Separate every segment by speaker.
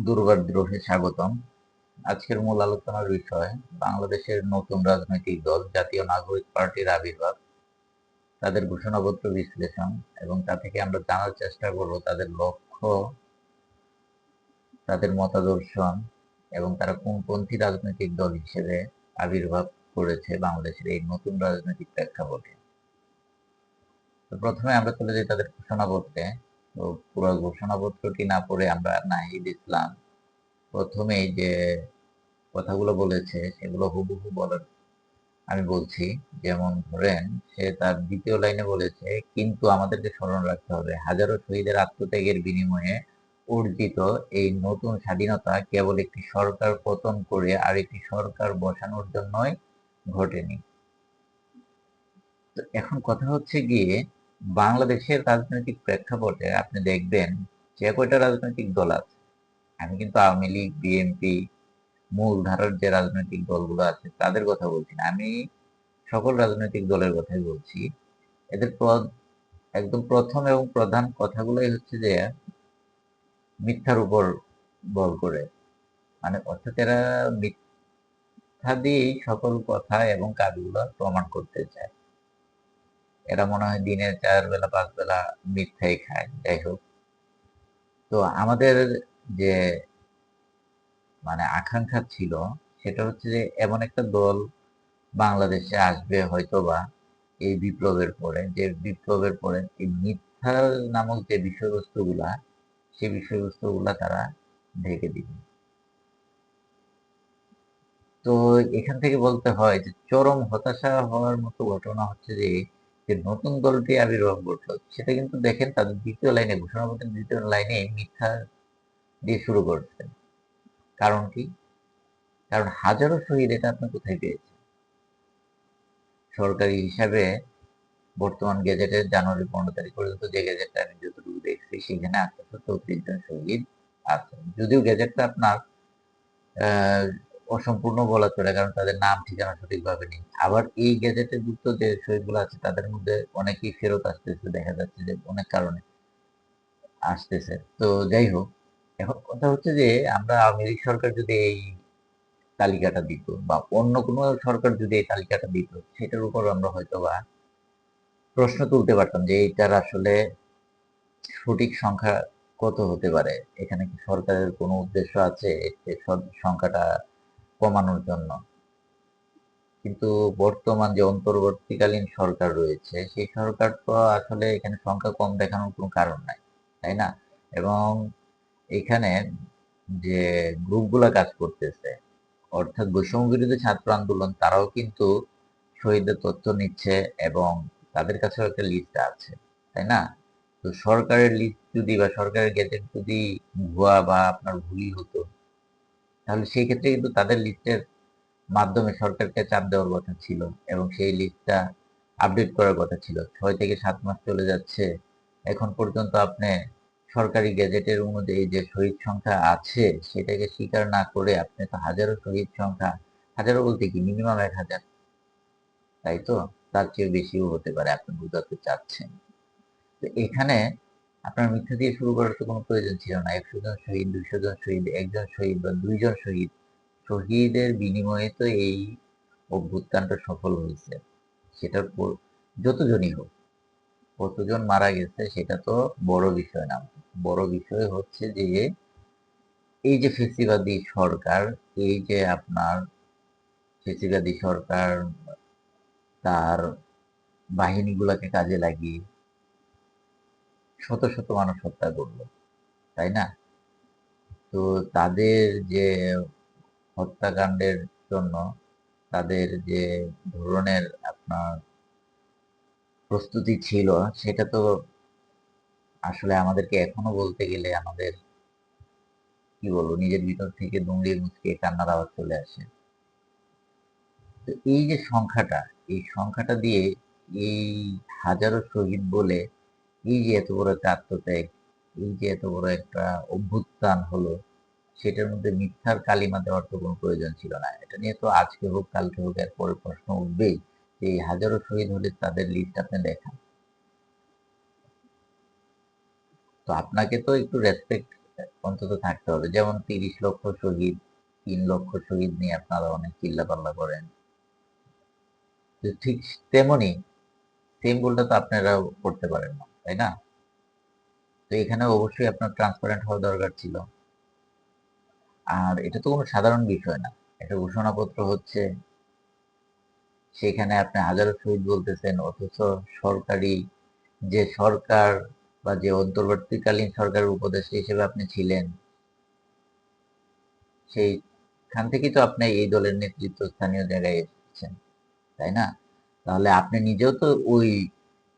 Speaker 1: দুর্বার দ্রোহে স্বাগতম। আজকের মূল আলোচনার বিষয় বাংলাদেশের নতুন রাজনৈতিক দল জাতীয় নাগরিক পার্টির আবির্ভাব, তাদের ঘোষণাপত্র বিশ্লেষণ এবং তা থেকে আমরা জানার চেষ্টা করব তাদের লক্ষ্য, তাদের মতাদর্শন এবং তারা কোনপন্থী রাজনৈতিক দল হিসেবে আবির্ভাব করেছে বাংলাদেশের এই নতুন রাজনৈতিক প্রেক্ষাপটে। তো প্রথমে আমরা চলে যাই তাদের ঘোষণাপত্রে। তো পুরো ঘোষণাপত্রটি না পড়ে আমরা নাহিদ ইসলাম প্রথমেই যে কথাগুলো বলেছে সেগুলো হুবহু বলার আমি বলছি। যেমন ধরেন, সে তার দ্বিতীয় লাইনে বলেছে, কিন্তু আমাদেরকে স্মরণ রাখতে হবে হাজারো শহীদের আত্মত্যাগের বিনিময়ে অর্জিত এই নতুন স্বাধীনতা কেবল একটি সরকার পতন করে আরেকটি সরকার বসানোর জন্যই ঘটেনি। তো এখন কথা হচ্ছে গিয়ে, বাংলাদেশের রাজনৈতিক প্রেক্ষাপটে আপনি দেখবেন যে কয়টা রাজনৈতিক দল আছে, আমি কিন্তু আওয়ামী লীগ, বিএনপি, মূল ধারার যে রাজনৈতিক দলগুলো আছে তাদের কথা বলছি না, আমি সকল রাজনৈতিক দলের কথাই বলছি। এদের একদম প্রথম এবং প্রধান কথাগুলোই হচ্ছে যে মিথ্যার উপর বল করে, মানে অর্থাৎ এরা মিথ্যা দিয়েই সকল কথা এবং কাজগুলো প্রমাণ করতে চায়। এরা মনে হয় দিনের 4 বেলা 5 বেলা মিথ্যাই খায়। যাই হোক, তো আমাদের যে মানে আকাঙ্ক্ষা ছিল সেটা হচ্ছে যে এমন একটা দল বাংলাদেশে আসবে হয়তোবা এই বিপ্লবের পরে, যে বিপ্লবের পরে এই মিথ্যা নামক যে বিষয়বস্তুগুলা, সেই বিষয়বস্তুগুলা তারা ঢেকে দিবে। তো এখান থেকে বলতে হয় যে চরম হতাশা হওয়ার মতো ঘটনা হচ্ছে যে যে নতুন দলটি আবির্ভাব ঘটলো সেটা কিন্তু দেখেন তাদের দ্বিতীয় লাইনে, ঘোষণাপত্রের দ্বিতীয় লাইনে মিথ্যা দিয়ে শুরু করছে। কারণ কি? কারণ হাজারো শহীদ, এটা আপনি কোথায় পেয়েছেন? সরকারি হিসাবে বর্তমান গেজেটের জানুয়ারি 15 তারিখ পর্যন্ত যে গেজেটটা আমি যতটুকু দেখছি সেখানে 834 জন শহীদ আছে। যদিও গেজেটটা আপনার আহ, অসম্পূর্ণ বলা চলে, কারণ তাদের নাম ঠিকানা সঠিকভাবে নেই। আবার এই গেজেটের যুক্ত যে শহীদগুলো আছে তাদের মধ্যে অনেকেই ফেরত আসতেছে, দেখা যাচ্ছে যে অনেক কারণে আসতেছে। তো যাই হোক, এখন কথা হচ্ছে যে আমরা আওয়ামী লীগ সরকার যদি এই তালিকাটা দিত বা অন্য কোনো সরকার যদি এই তালিকাটা দিত, সেটার উপর আমরা হয়তো বা প্রশ্ন তুলতে পারতাম যে এইটার আসলে সঠিক সংখ্যা কত হতে পারে। এখানে কি সরকারের কোনো উদ্দেশ্য আছে এই সংখ্যাটা কমানোর জন্য? কিন্তু বর্তমান যে অন্তর্বর্তীকালীন সরকার রয়েছে সেই সরকার তো আসলে এখানে সংখ্যা কম দেখানোর কোনো কারণ নাই, তাই না? এবং এখানে যে গ্রুপগুলা কাজ করতেছে, অর্থাৎ বৈষম্য বিরোধী ছাত্র আন্দোলন, তারাও কিন্তু শহীদদের তথ্য নিচ্ছে এবং তাদের কাছেও একটা লিস্ট আছে, তাই না? তো সরকারের লিস্ট যদি বা সরকারের গেজেট যদি ভুয়া বা আপনার ভুলই হতো, তাহলে সেই ক্ষেত্রে কিন্তু তাদের লিস্টের মাধ্যমে সরকারকে চাপ দেওয়ার কথা ছিল এবং সেই লিস্টটা আপডেট করার কথা ছিল। 6 থেকে 7 মাস চলে যাচ্ছে, এখন পর্যন্ত আপনি সরকারি গেজেটের অনুযায়ী যে শহীদ সংখ্যা আছে সেটাকে স্বীকার না করে আপনি তো হাজারো শহীদ সংখ্যা, হাজারো বলতে কি মিনিমাম 1000, তাই তো? তার চেয়ে বেশিও হতে পারে আপনি বোঝাতে চাচ্ছেন। তো এখানে আপনার মিথ্যা দিয়ে শুরু করার তো কোনো প্রয়োজন ছিল না। 100 জন শহীদ, 200 জন শহীদ, একজন শহীদ বা 2 জন শহীদ, শহীদের বিনিময়ে তো এই অভ্যুত্থানটা সফল হয়েছে। সেটার যতজনই হোক, কতজন মারা গেছে সেটা তো বড় বিষয় না। বড় বিষয় হচ্ছে যে এই যে ফেসিবাদী সরকার, এই যে আপনার ফেসিবাদী সরকার তার বাহিনীগুলোকে কাজে লাগিয়ে শত শত মানুষ হত্যা করলো, তাই না? তো তাদের যে হত্যাকাণ্ডের জন্য তাদের যে ধরনের আপনার প্রস্তুতি ছিল, সেটা তো আসলে আমাদেরকে এখনো বলতে গেলে আমাদের কি বলবো, নিজের ভিতর থেকে দুমড়ে মুচকে কান্নার আওয়াজ চলে আসে। তো এই যে সংখ্যাটা, এই সংখ্যাটা দিয়ে এই হাজারো শহীদ বলে এই যে এত বড় একটা আত্মত্যাগ, এই যে এত বড় একটা অভ্যুত্থান হলো, সেটার মধ্যে মিথ্যার কালিমা দেওয়ার তো কোনো প্রয়োজন ছিল না। এটা নিয়ে তো আজকে হোক কালকে হোক এরপরে প্রশ্ন উঠবেই যে এই হাজারো শহীদ হলে তাদের লিস্ট আপনি দেখান। তো আপনাকে তো একটু রেসপেক্ট অন্তত থাকতে হবে। যেমন 30 লক্ষ শহীদ, 3 লক্ষ শহীদ নিয়ে আপনারা অনেক চিল্লাপাল্লা করেন। তো ঠিক তেমনি সেম ভুলটা তো আপনারাও করতে পারেন না, তাই না? তো এখানে অবশ্যই আপনার ট্রান্সপারেন্ট হওয়া দরকার ছিল। আর এটা তো কোনো সাধারণ বিষয় না। একটা ঘোষণাপত্র হচ্ছে, সেখানে আপনি হাজারো শহীদ বলতেছেন, অথচ সরকারি যে সরকার বা যে অন্তর্বর্তীকালীন সরকারের উপদেষ্টা হিসেবে আপনি ছিলেন, সেইখান থেকেই তো আপনি এই দলের নেতৃত্ব স্থানীয় জায়গায় এসেছেন, তাই না? তাহলে আপনি নিজেও তো ওই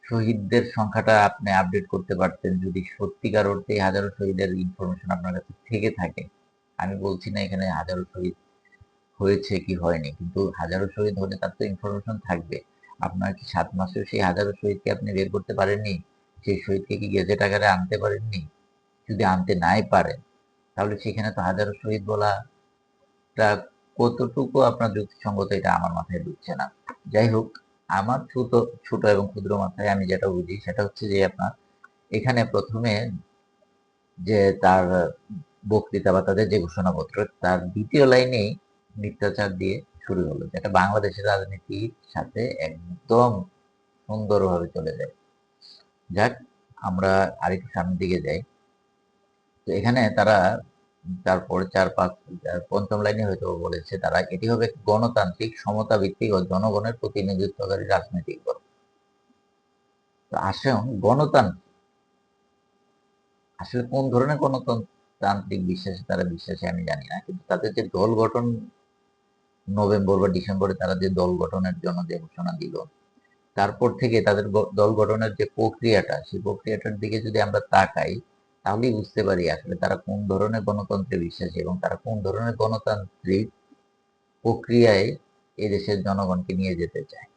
Speaker 1: শহীদদের সংখ্যাটা আপনি আপডেট করতে পারতেন, যদি সত্যিকার অর্থে হাজারো শহীদের ইনফরমেশন আপনার কাছে থেকে থাকে। আমি বলছি না এখানে হাজারো শহীদ হয়েছে কি হয়নি, কিন্তু হাজারো শহীদ হলে তার তো ইনফরমেশন থাকবে। আপনার কি 7 মাসেও সেই হাজারো শহীদকে আপনি বের করতে পারেননি? সেই শহীদকে কি গেজেট আকারে আনতে পারেননি? যদি আনতে নাই পারেন, তাহলে সেখানে তো হাজারো শহীদ বলাটা কতটুকু আপনার যুক্তিসঙ্গত, এটা আমার মাথায় ঢুকছে না। যাই হোক, আমার ছোট ছোট এবং ক্ষুদ্র মাথায় আমি যেটা বুঝি সেটা হচ্ছে যে আপনার এখানে প্রথমে যে তার বক্তৃতা বা তাদের যে ঘোষণাপত্র, তার দ্বিতীয় লাইনেই মিথ্যাচার দিয়ে শুরু হলো, যেটা বাংলাদেশের রাজনীতির সাথে একদম সুন্দরভাবে চলে যায়। যাক, আমরা আরেকটু সামনের দিকে যাই। তো এখানে তারা তারপর 4-5 পঞ্চম লাইনে হয়তো বলেছে তারা, এটি হবে গণতান্ত্রিক, সমতা ভিত্তিক ও জনগণের প্রতিনিধিত্বকারী রাজনৈতিক দল। তো আসলে গণতান্ত্রিক আসলে কোন ধরনের গণতান্ত্রিক বিশ্বাসে তারা বিশ্বাসী আমি জানি না, কিন্তু তাদের যে দল গঠন, নভেম্বর বা ডিসেম্বরে তারা যে দল গঠনের জন্য যে ঘোষণা দিল, তারপর থেকে তাদের দল গঠনের যে প্রক্রিয়াটা, সেই প্রক্রিয়াটার দিকে যদি আমরা তাকাই, তাহলেই বুঝতে পারি আসলে তারা কোন ধরনের গণতন্ত্রে বিশ্বাসী এবং তারা কোন ধরনের গণতান্ত্রিক প্রক্রিয়ায় এদেশের জনগণকে নিয়ে যেতে চায়।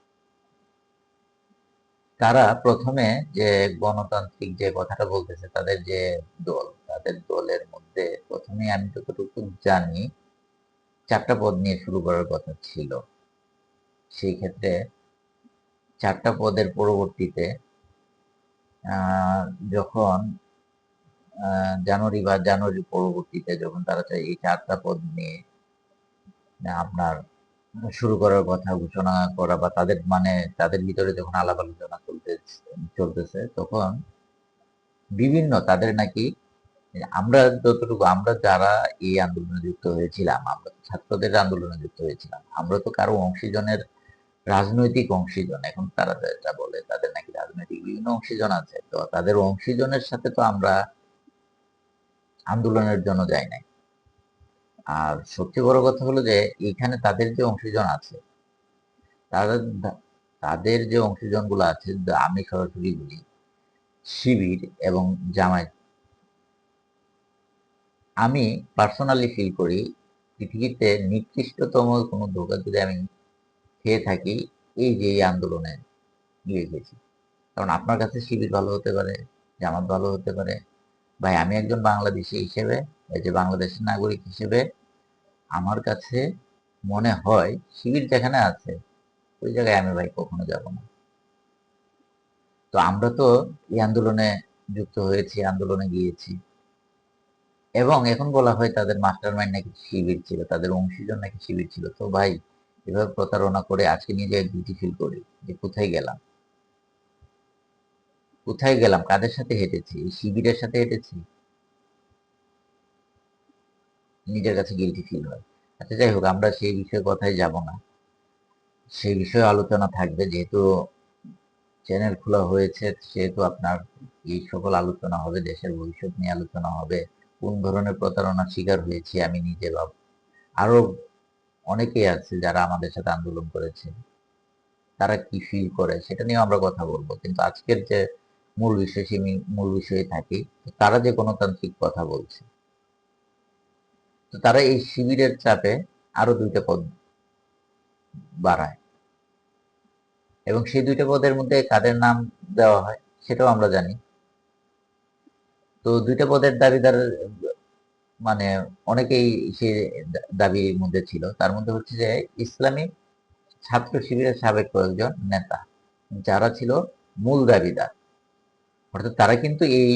Speaker 1: তারা প্রথমে যে গণতান্ত্রিক যে কথাটা বলতেছে, তাদের যে দল, তাদের দলের মধ্যে প্রথমে আমি যতটুকু জানি 4টা পদ নিয়ে শুরু করার কথা ছিল। সেই ক্ষেত্রে 4টা পদের পরবর্তীতে যখন জানুয়ারির পরবর্তীতে যখন তারা চায় এই 4টা পদ নিয়ে আপনার শুরু করার কথা ঘোষণা করা, বা তাদের মানে তাদের ভিতরে যখন আলাপ আলোচনা চলতেছে, তখন বিভিন্ন তাদের নাকি, আমরা যারা এই আন্দোলনে যুক্ত হয়েছিলাম, আমরা ছাত্রদের আন্দোলনে যুক্ত হয়েছিলাম, আমরা তো কারো অংশীজনের রাজনৈতিক অংশীজন, এখন তারা যেটা বলে তাদের নাকি রাজনৈতিক বিভিন্ন অংশীজন আছে, তো তাদের অংশীজনের সাথে তো আমরা আন্দোলনের জন্য যাই নাই। আর সবচেয়ে বড় কথা হলো যে এইখানে তাদের যে অংশীজন আছে, তাদের তাদের যে অংশীজন গুলো আছে, আমি সরাসরি বলি শিবির এবং জামায়াত, আমি পার্সোনালি ফিল করি পৃথিবীতে নিকৃষ্টতম কোনো ধোঁকা যদি আমি খেয়ে থাকি, এই যে এই আন্দোলনে গিয়ে গেছি। কারণ আপনার কাছে শিবির ভালো হতে পারে, জামাত ভালো হতে পারে, ভাই আমি একজন বাংলাদেশি হিসেবে, এই যে বাংলাদেশের নাগরিক হিসেবে আমার কাছে মনে হয় শিবির যেখানে আছে ওই জায়গায় আমি ভাই কখনো যাব না। তো আমরা তো এই আন্দোলনে যুক্ত হয়েছি, আন্দোলনে গিয়েছি, এবং এখন বলা হয় তাদের মাস্টার মাইন্ড নাকি শিবির ছিল, তাদের অংশীজন নাকি শিবির ছিল। তো ভাই এভাবে প্রতারণা করে আজকে নিজে গিল্টি ফিল করি যে কোথায় গেলাম, কোথায় গেলাম, কাদের সাথে হেঁটেছি, শিবিরের সাথে হেঁটেছি, নিজের কাছে গিল্টি ফিল হয়। আচ্ছা যাই হোক, আমরা সেই বিষয়ে কথায় যাব না, সেই বিষয়ে আলোচনা থাকবে, যেহেতু চ্যানেল খোলা হয়েছে সেহেতু আপনার এই সকল আলোচনা হবে, দেশের ভবিষ্যৎ নিয়ে আলোচনা হবে, কোন ধরনের প্রতারণার শিকার হয়েছি আমি নিজে, বা আরো অনেকেই আছে যারা আমাদের সাথে আন্দোলন করেছে, তারা কি ফিল করে সেটা নিয়ে আমরা কথা বলবো। কিন্তু আজকের যে মূল বিষয়, সেই মূল বিষয়ে থাকি, তারা যে গণতান্ত্রিক কথা বলছে, তো তারা এই শিবিরের চাপে আরো 2টা পদ বাড়ায়, এবং সেই 2টা পদের মধ্যে কাদের নাম দেওয়া হয় সেটাও আমরা জানি। তো 2টা পদের দাবিদার মানে অনেকেই সে দাবির মধ্যে ছিল, তার মধ্যে হচ্ছে যে ইসলামী ছাত্র শিবিরের সাবেক কয়েকজন নেতা, যারা ছিল মূল দাবিদার। অর্থাৎ তারা কিন্তু এই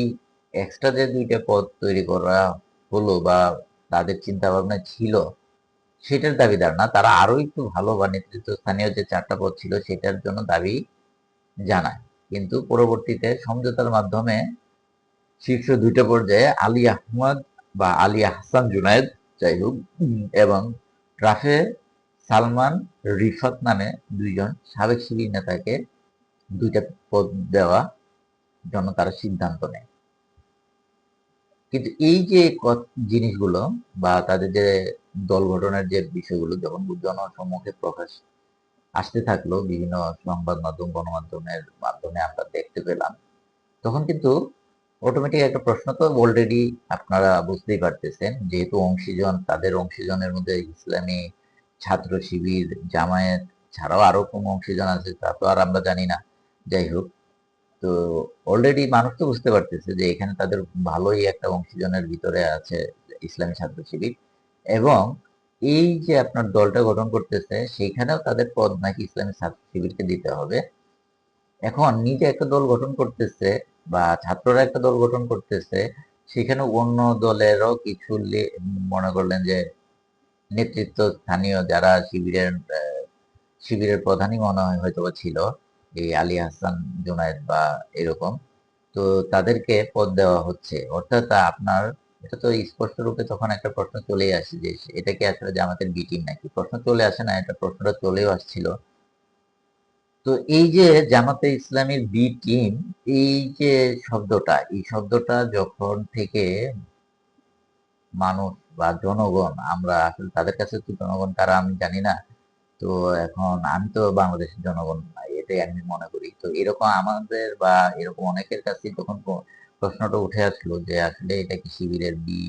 Speaker 1: এক্সট্রা যে 2টা পদ তৈরি করা হলো বা তাদের চিন্তা ভাবনা ছিল সেটার দাবিদার না, তারা আরো একটু ভালো বা নেতৃত্বস্থানীয় যে 4টা পদ ছিল সেটার জন্য দাবি জানায়। কিন্তু পরবর্তীতে সমঝোতার মাধ্যমে শীর্ষ 2টা পর্যায়ে আলী আহমদ বা আলী আহসান জুনায়েদ, যাই হোক, এবং রাফে সালমান রিফাত নামে 2জন সাবেক শিবির নেতাকে 2টা পদ দেওয়া জন্য তারা সিদ্ধান্ত নেয়। কিন্তু এই যে জিনিসগুলো বা তাদের যে দল গঠনের যে বিষয়গুলো যখন জনসম্মুখে প্রকাশ আসতে থাকলো, বিভিন্ন সংবাদ মাধ্যম গণমাধ্যমের মাধ্যমে আমরা দেখতে পেলাম, তখন কিন্তু অটোমেটিক একটা প্রশ্ন তো অলরেডি আপনারা বুঝতেই পারতেছেন, যেহেতু অংশীজন, তাদের অংশীজনের মধ্যে ইসলামী ছাত্র শিবির, জামায়াত ছাড়াও আরো কোন অংশীজন আছে তা তো আর আমরা জানি না। যাই হোক, তো অলরেডি মানুষ তো বুঝতে পারতেছে যে এখানে তাদের ভালোই একটা অংশীজনের ভিতরে আছে ইসলামী ছাত্র শিবির, এবং এই যে আপনার দলটা গঠন করতেছে সেইখানেও তাদের পদ নাকি ইসলামী ছাত্র শিবিরকে দিতে হবে। এখন নিজে একটা দল গঠন করতেছে বা ছাত্ররা একটা দল গঠন করতেছে, সেখানে অন্য দলেরও কিছু মনে করলেন যে নেতৃত্ব স্থানীয় যারা শিবিরের প্রধানই মনে হয় হয়তো ছিল এই আলী হাসান জুনায়েদ বা এরকম, তো তাদেরকে পদ দেওয়া হচ্ছে। অর্থাৎ আপনার এটা তো স্পষ্ট রূপে তখন একটা প্রশ্ন চলেই আসে যে এটা কি আসলে জামাতের বি টিম নাকি? প্রশ্ন চলে আসে না, এটা প্রশ্নটা চলেও আসছিল। তো এই যে জামাতে ইসলামীর বি টিম, এই যে শব্দটা, এই শব্দটা যখন থেকে মানুষ বা জনগণ, আমরা আসলে তাদের কাছে তো জনগণ কারা আমি জানি না, তো এখন আমি তো বাংলাদেশের জনগণ না, এটাই আমি মনে করি। তো এরকম আমাদের বা এরকম অনেকের কাছে তখন প্রশ্নটা উঠে আসলো যে আসলে এটা কি শিবিরের বি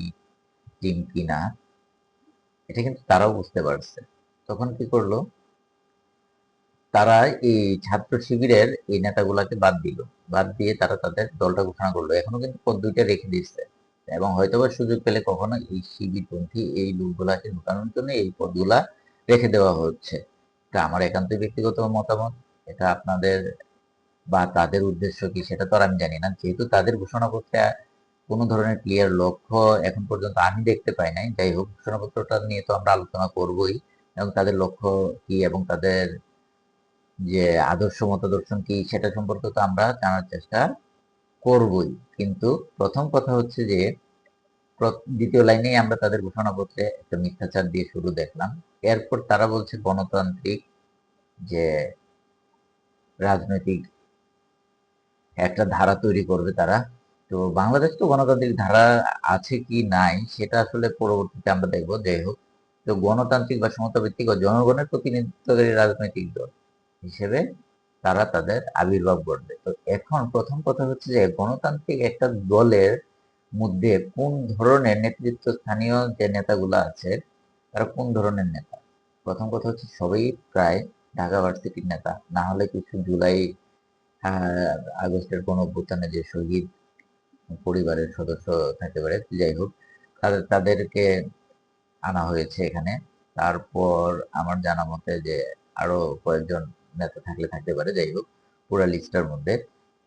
Speaker 1: টিম কিনা, এটা কিন্তু তারাও বুঝতে পারছে। তখন কি করলো, তারা এই ছাত্র শিবিরের এই নেতাগুলাকে বাদ দিল, বাদ দিয়ে তারা তাদের দলটা ঘোষণা করলো। এখনো কিন্তু পদ 2টা রেখে দিচ্ছে, এবং হয়তোবা সুযোগ পেলে কখনো এই শিবিরপন্থী এই লোকগুলাকে ঢুকানোর জন্য এই পদগুলা রেখে দেওয়া হচ্ছে। এটা আমার একান্ত ব্যক্তিগত মতামত। এটা আপনাদের বা তাদের উদ্দেশ্য কি সেটা তো আর আমি জানি না, যেহেতু তাদের ঘোষণাপত্রে কোনো ধরনের ক্লিয়ার লক্ষ্য এখন পর্যন্ত আমি দেখতে পাই নাই। যাই হোক, ঘোষণাপত্রটা নিয়ে তো আমরা আলোচনা করবোই, এবং তাদের লক্ষ্য কি এবং তাদের যে আদর্শ মতাদর্শন কি সেটা সম্পর্কে তো আমরা জানার চেষ্টা করবই। কিন্তু প্রথম কথা হচ্ছে যে 2য় লাইনেই আমরা তাদের ঘোষণাপত্রে একটা মিথ্যাচার দিয়ে শুরু দেখলাম। এরপর তারা বলছে গণতান্ত্রিক যে রাজনৈতিক একটা ধারা তৈরি করবে তারা। তো বাংলাদেশ তো গণতান্ত্রিক ধারা আছে কি নাই সেটা আসলে পরবর্তীতে আমরা দেখবো। যাই হোক, তো গণতান্ত্রিক বা সমতা ভিত্তিক ও জনগণের প্রতিনিধিত্বকারী রাজনৈতিক দল হিসেবে তারা তাদের আবির্ভাব ঘটবে। তো এখন প্রথম কথা হচ্ছে যে গণতান্ত্রিক একটা দলের মধ্যে কোন ধরনের নেতৃত্ব স্থানীয় যে নেতাগুলো আছে তারা কোন ধরনের নেতা। প্রথম কথা হচ্ছে সবাই প্রায় ঢাকা ভার্সিটির নেতা, না হলে কিছু জুলাই আগস্টের গণ অভ্যুত্থানে যে শহীদ পরিবারের সদস্য থাকতে পারে। যাই হোক, তাদেরকে আনা হয়েছে এখানে। তারপর আমার জানা মতে যে আরো কয়েকজন নেতা থাকলে থাকতে পারে। যাই হোক, পুরো লিস্টার মধ্যে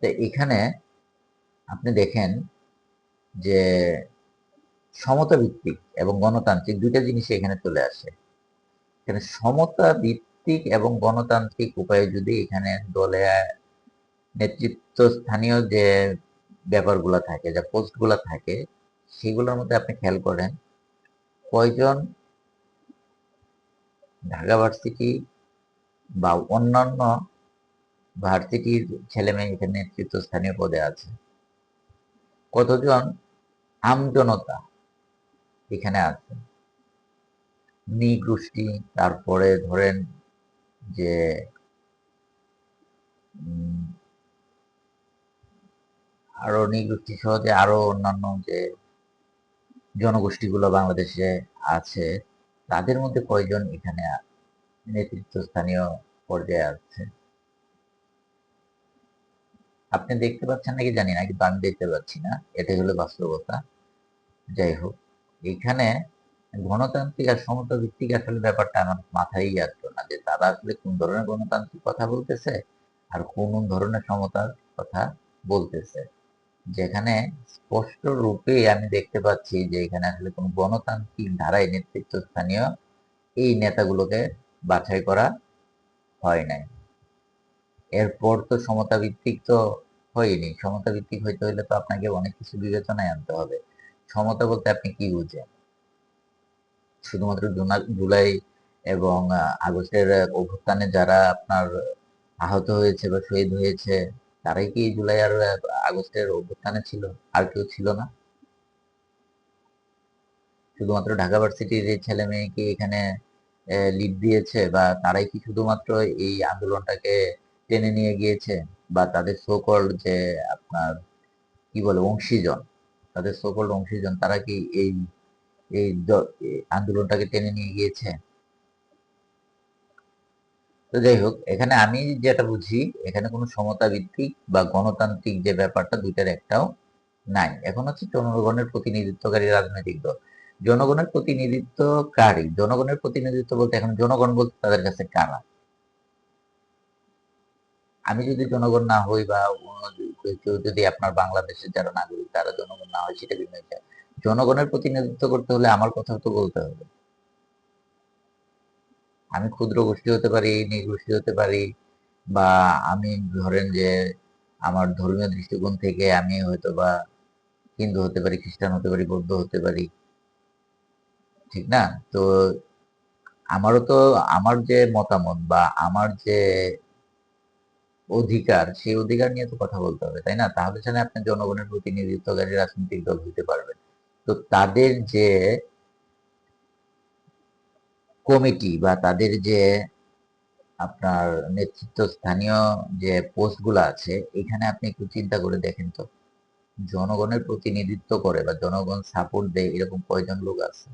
Speaker 1: তো এখানে আপনি দেখেন যে সমতা ভিত্তিক এবং গণতান্ত্রিক 2টা জিনিস এখানে চলে আসে। এখানে সমতা ভিত্তিক এবং গণতান্ত্রিক উপায়ে যদি এখানে দলে নেতৃত্ব স্থানীয় যে ব্যাপারগুলো থাকে, যে পোস্টগুলো থাকে, সেগুলোর মধ্যে আপনি খেয়াল করেন কয়জন ঢাকা ভার্সিটি বা অন্যান্য ভার্সিটির ছেলে মেয়ে এখানে নেতৃত্ব স্থানীয় পদে আছে, কতজন আমজনতা এখানে আছে, নৃগোষ্ঠী, তারপরে ধরেন যে উম, আরো নৃগোষ্ঠী সহ যে আরো অন্যান্য যে জনগোষ্ঠীগুলো বাংলাদেশে আছে, তাদের মধ্যে কয়জন এখানে নেতৃত্ব স্থানীয় পর্যায়ে আছে আপনি দেখতে পাচ্ছেন নাকি জানি না, কিন্তু আমি দেখতে পাচ্ছি না, এটাই হলো বাস্তবতা। যাই হোক, এখানে গণতান্ত্রিক আর সমতা ভিত্তিক আসলে ব্যাপারটা আমার মাথায় আসলো না যে তারা আসলে কোন ধরনের গণতান্ত্রিক কথা বলতেছে আর কোন ধরনের সমতার কথা বলতেছে। যেখানে স্পষ্ট রূপে আমি দেখতে পাচ্ছি যে এখানে আসলে কোনো গণতান্ত্রিক ধারায় নেতৃত্বস্থানীয় এই নেতাগুলোকে বাছাই করা হয় নাই। এরপর তো সমতা ভিত্তিক তো হয়নি। সমতা ভিত্তিক হইতে হইলে তো আপনাকে অনেক কিছু বিবেচনায় আনতে হবে। সমতা বলতে আপনি কি বুঝেন? শুধুমাত্র জুলাই এবং আগস্টের অভ্যুত্থানে যারা আপনার আহত হয়েছে বা শহীদ হয়েছে তারাই কি জুলাই আর আগস্টের অভ্যুত্থানে ছিল? আর কেউ ছিল না? শুধুমাত্র ঢাকা ভার্সিটির এই ছেলে মেয়ে কি এখানে লিড দিয়েছে বা তারাই কি শুধুমাত্র এই আন্দোলনটাকে টেনে নিয়ে গিয়েছে, বা তাদের সোকল্ড যে আপনার কি বলে অংশীজন, তাদের সোকল্ড অংশীজন তারা কি এই এই আন্দোলনটাকে টেনে নিয়ে গিয়েছে? তো যাই হোক, এখানে আমি যেটা বুঝি এখানে কোনো সমতা ভিত্তিক বা গণতান্ত্রিক যে ব্যাপারটা দুইটার একটাও নাই। এখন হচ্ছে জনগণের প্রতিনিধিত্বকারী রাজনৈতিক দল। জনগণের প্রতিনিধিত্ব বলতে এখন জনগণ বলতে তাদের কাছে কারা? আমি যদি জনগণ না হই বা অন্য কেউ যদি আপনার বাংলাদেশের যারা নাগরিক তারা জনগণ না হয় সেটা ভিন্ন বিষয়। জনগণের প্রতিনিধিত্ব করতে হলে আমার কথা তো বলতে হবে। আমি ক্ষুদ্র গোষ্ঠী হতে পারি, নৃগোষ্ঠী হতে পারি, বা আমি ধরেন যে আমার ধর্মীয় দৃষ্টিকোণ থেকে আমি হয়তো বা হিন্দু হতে পারি, খ্রিস্টান হতে পারি, বৌদ্ধ হতে পারি, ঠিক না? তো আমারও তো আমার যে মতামত বা আমার যে অধিকার সেই অধিকার নিয়ে তো কথা বলতে হবে, তাই না? তাহলে যেন আপনি জনগণের প্রতিনিধিত্বকারী রাজনৈতিক দল হইতে পারবেন। তো তাদের যে কমিটি বা তাদের যে আপনার নেতৃত্বস্থানীয় যে পোস্টগুলো আছে এখানে আপনি একটু চিন্তা করে দেখেন তো, জনগণের প্রতিনিধিত্ব করে বা জনগণ সাপোর্ট দেয় এরকম কয়জন লোক আছে?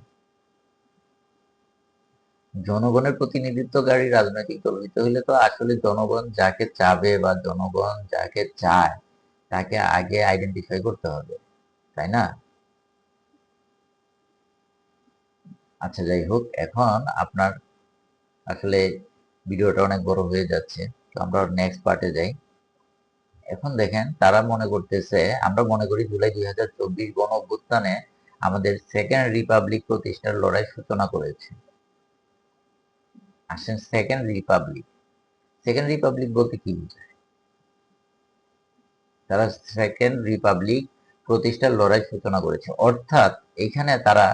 Speaker 1: জনগণের প্রতিনিধিত্বকারী রাজনৈতিক দল হইতে হইলে তো আসলে জনগণ যাকে চাবে বা জনগণ যাকে চায় তাকে আগে আইডেন্টিফাই করতে হবে, তাই না? আচ্ছা, যাই হোক, এখন আপনার আসলে ভিডিওটা অনেক বড় হয়ে যাচ্ছে, তো আমরা নেক্সট পার্টে যাই। এখন দেখেন তারা মনে করতেছে, আমরা মনে করি জুলাই 2024 গণ অভ্যুত্থানে আমাদের সেকেন্ড রিপাবলিক প্রতিষ্ঠার লড়াই সূচনা করেছে। আসেন, সেকেন্ড রিপাবলিক বলতে কি বোঝায়? তারা সেকেন্ড রিপাবলিক প্রতিষ্ঠার লড়াই সূচনা করেছে, অর্থাৎ এখানে তারা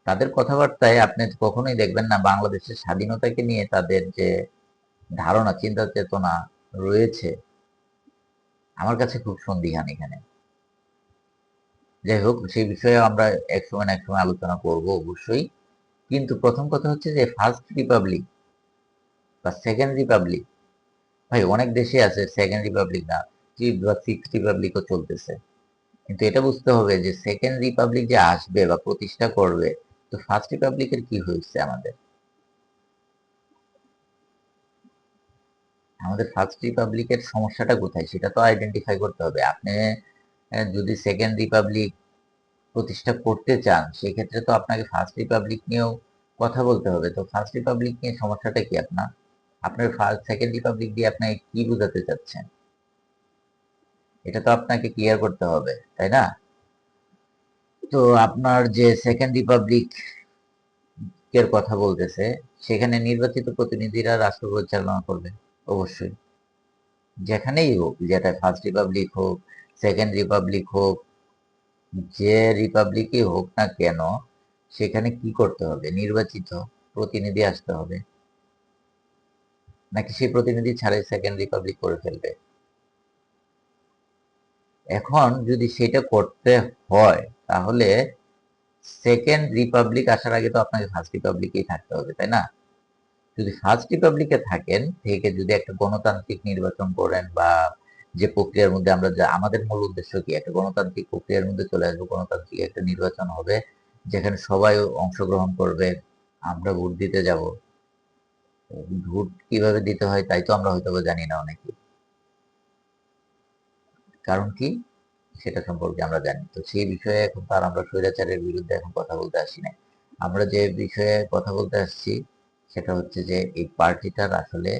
Speaker 1: তাদের কথাবার্তায় আপনি কখনোই দেখবেন না বাংলাদেশের স্বাধীনতাকে নিয়ে তাদের যে ধারণা, চিন্তা চেতনা রয়েছে, আমার কাছে খুব সন্দিহান এখানে। যাই হোক, সেই বিষয়ে আমরা এক সময় না এক সময় আলোচনা করব অবশ্যই। কিন্তু প্রথম কথা হচ্ছে যে ফার্স্ট রিপাবলিক বা সেকেন্ড রিপাবলিক, ভাই অনেক দেশে আছে সেকেন্ড রিপাবলিক না, ফিফথ বা সিক্স রিপাবলিকও চলতেছে। কিন্তু এটা বুঝতে হবে যে সেকেন্ড রিপাবলিক যে আসবে বা প্রতিষ্ঠা করবে, তো ফার্স্ট রিপাবলিকের কি হয়েছে? আমাদের আমাদের ফার্স্ট রিপাবলিকের সমস্যাটা কোথায় সেটা তো আইডেন্টিফাই করতে হবে। আপনি যদি সেকেন্ড রিপাবলিক প্রতিষ্ঠা করতে চান সেক্ষেত্রে তো আপনাকে ফার্স্ট রিপাবলিক নিয়েও কথা বলতে হবে। তো ফার্স্ট রিপাবলিক নিয়ে সমস্যাটা কি আপনার? আপনার সেকেন্ড রিপাবলিক দিয়ে আপনি কি বোঝাতে চাচ্ছেন? এটা তো আপনাকে ক্লিয়ার করতে হবে, তাই না? তো আপনার যে সেকেন্ড রিপাবলিক এর কথা বলতেছে সেখানে নির্বাচিত প্রতিনিধিরা রাষ্ট্র পরিচালনা করবে অবশ্যই, যেখানেই হোক, যেটা ফার্স্ট রিপাবলিক হোক, সেকেন্ড রিপাবলিক হোক, যে রিপাবলিকই হোক না কেন, সেখানে কি করতে হবে? নির্বাচিত প্রতিনিধি আসতে হবে, নাকি সেই প্রতিনিধি ছাড়াই সেকেন্ড রিপাবলিক করে ফেলবে? এখন যদি সেটা করতে হয় তাহলে সেকেন্ড রিপাবলিক আসার আগে তো আপনাকে ফার্স্ট রিপাবলিকেই থাকতে হবে, তাই না? যদি ফার্স্ট রিপাবলিকে থাকেন থেকে যদি একটা গণতান্ত্রিক নির্বাচন করেন বা যে প্রক্রিয়ার মধ্যে আমরা আমাদের মূল উদ্দেশ্য কি, একটা গণতান্ত্রিক প্রক্রিয়ার মধ্যে চলে আসবো, গণতান্ত্রিক একটা নির্বাচন হবে যেখানে সবাই অংশগ্রহণ করবে, আমরা ভোট দিতে যাব। ভোট কিভাবে দিতে হয় তাই তো আমরা হয়তো বা জানি না অনেকে, কারণ কি সেটা সম্পর্কে আমরা জানি। তো সেই বিষয়ে এখন তার আমরা স্বৈরাচারের বিরুদ্ধে এখন কথা বলতে আসি না। আমরা যে বিষয়ে কথা বলতে আসছি সেটা হচ্ছে যে এই পার্টিটার আসলে